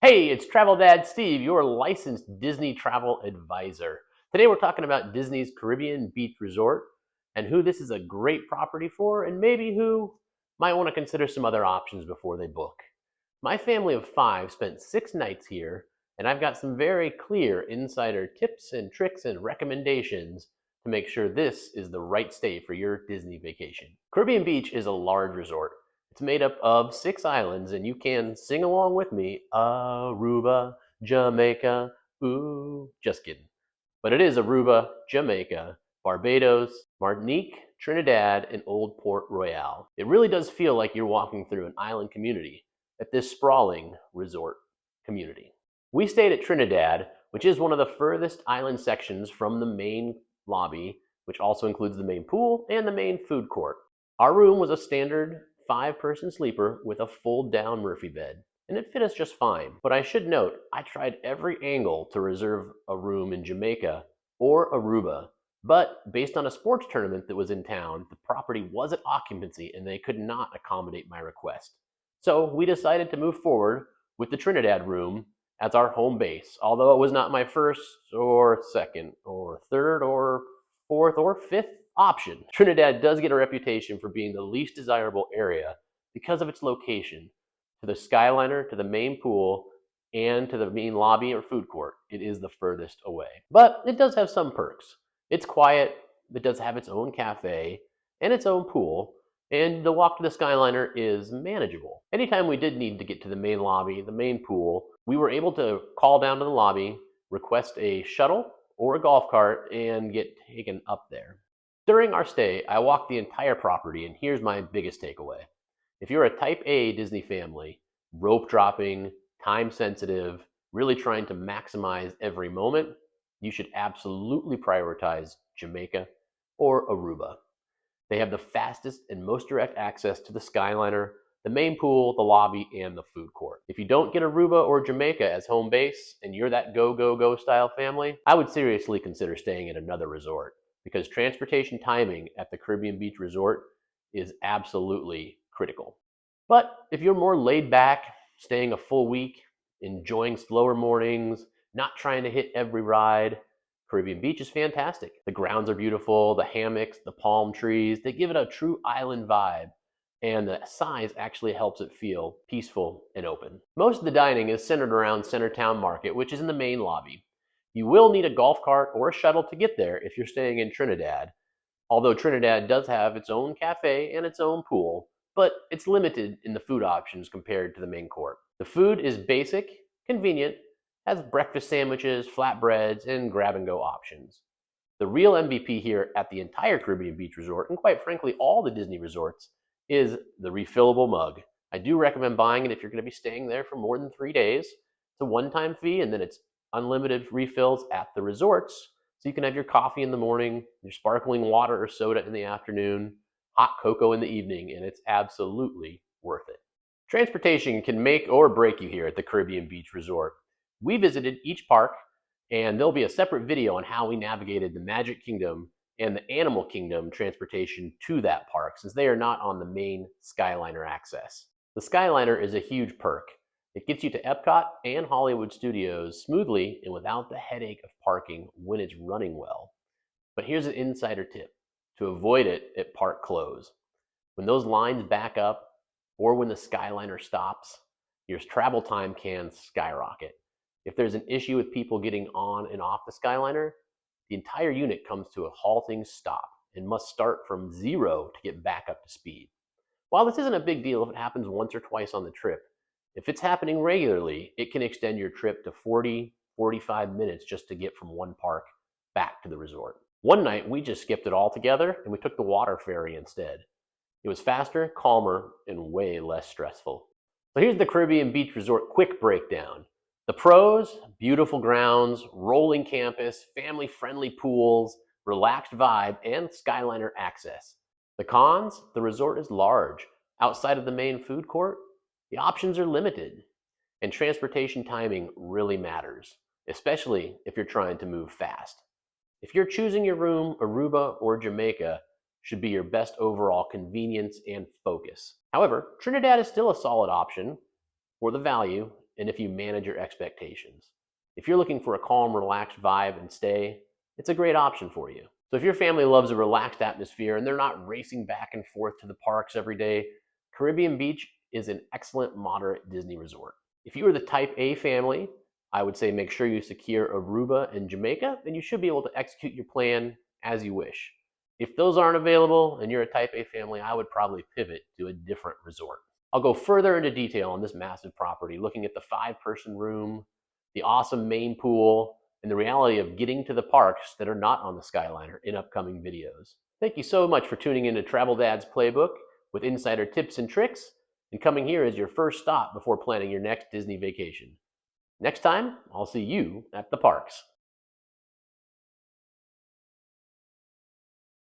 Hey, it's Travel Dad Steve, your licensed Disney travel advisor. Today we're talking about Disney's Caribbean Beach Resort and who this is a great property for, and maybe who might want to consider some other options before they book. My family of 5 spent 6 nights here, and I've got some very clear insider tips and tricks and recommendations to make sure this is the right stay for your Disney vacation. Caribbean Beach is a large resort. It's made up of 6 islands, and you can sing along with me. Aruba, Jamaica, ooh. Just kidding. But it is Aruba, Jamaica, Barbados, Martinique, Trinidad, and Old Port Royal. It really does feel like you're walking through an island community at this sprawling resort community. We stayed at Trinidad, which is one of the furthest island sections from the main lobby, which also includes the main pool and the main food court. Our room was a standard 5-person sleeper with a fold-down Murphy bed, and it fit us just fine. But I should note, I tried every angle to reserve a room in Jamaica or Aruba, but based on a sports tournament that was in town, the property was at occupancy and they could not accommodate my request. So we decided to move forward with the Trinidad room as our home base, although it was not my first or second or third or fourth or fifth option. Trinidad does get a reputation for being the least desirable area because of its location. To the Skyliner, to the main pool, and to the main lobby or food court, it is the furthest away. But it does have some perks. It's quiet, it does have its own cafe and its own pool, and the walk to the Skyliner is manageable. Anytime we did need to get to the main lobby, the main pool, we were able to call down to the lobby, request a shuttle or a golf cart, and get taken up there. During our stay, I walked the entire property, and here's my biggest takeaway. If you're a type A Disney family, rope dropping, time sensitive, really trying to maximize every moment, you should absolutely prioritize Jamaica or Aruba. They have the fastest and most direct access to the Skyliner, the main pool, the lobby, and the food court. If you don't get Aruba or Jamaica as home base, and you're that go, go, go style family, I would seriously consider staying at another resort, because transportation timing at the Caribbean Beach Resort is absolutely critical. But if you're more laid back, staying a full week, enjoying slower mornings, not trying to hit every ride, Caribbean Beach is fantastic. The grounds are beautiful, the hammocks, the palm trees, they give it a true island vibe, and the size actually helps it feel peaceful and open. Most of the dining is centered around Centertown Market, which is in the main lobby. You will need a golf cart or a shuttle to get there if you're staying in Trinidad, although Trinidad does have its own cafe and its own pool, but it's limited in the food options compared to the main court. The food is basic, convenient, has breakfast sandwiches, flatbreads, and grab-and-go options. The real MVP here at the entire Caribbean Beach Resort, and quite frankly all the Disney resorts, is the refillable mug. I do recommend buying it if you're going to be staying there for more than 3 days. It's a one-time fee, and then it's unlimited refills at the resorts, so you can have your coffee in the morning, your sparkling water or soda in the afternoon, hot cocoa in the evening, and it's absolutely worth it. Transportation can make or break you here at the Caribbean Beach Resort. We visited each park, and there'll be a separate video on how we navigated the Magic Kingdom and the Animal Kingdom transportation to that park, since they are not on the main Skyliner access. The Skyliner is a huge perk. It gets you to Epcot and Hollywood Studios smoothly and without the headache of parking when it's running well. But here's an insider tip to avoid it at park close. When those lines back up or when the Skyliner stops, your travel time can skyrocket. If there's an issue with people getting on and off the Skyliner, the entire unit comes to a halting stop and must start from zero to get back up to speed. While this isn't a big deal if it happens once or twice on the trip, if it's happening regularly, it can extend your trip to 40, 45 minutes just to get from one park back to the resort. One night, we just skipped it all together and we took the water ferry instead. It was faster, calmer, and way less stressful. So here's the Caribbean Beach Resort quick breakdown. The pros: beautiful grounds, rolling campus, family-friendly pools, relaxed vibe, and Skyliner access. The cons: the resort is large. Outside of the main food court, the options are limited, and transportation timing really matters, especially if you're trying to move fast. If you're choosing your room, Aruba or Jamaica should be your best overall convenience and focus. However, Trinidad is still a solid option for the value and if you manage your expectations. If you're looking for a calm, relaxed vibe and stay, it's a great option for you. So if your family loves a relaxed atmosphere and they're not racing back and forth to the parks every day, Caribbean Beach is an excellent moderate Disney resort. If you are the type A family, I would say make sure you secure Aruba and Jamaica, and you should be able to execute your plan as you wish. If those aren't available and you're a type A family, I would probably pivot to a different resort. I'll go further into detail on this massive property, looking at the 5-person room, the awesome main pool, and the reality of getting to the parks that are not on the Skyliner in upcoming videos. Thank you so much for tuning in to Travel Dad's Playbook with insider tips and tricks, and coming here as your first stop before planning your next Disney vacation. Next time, I'll see you at the parks.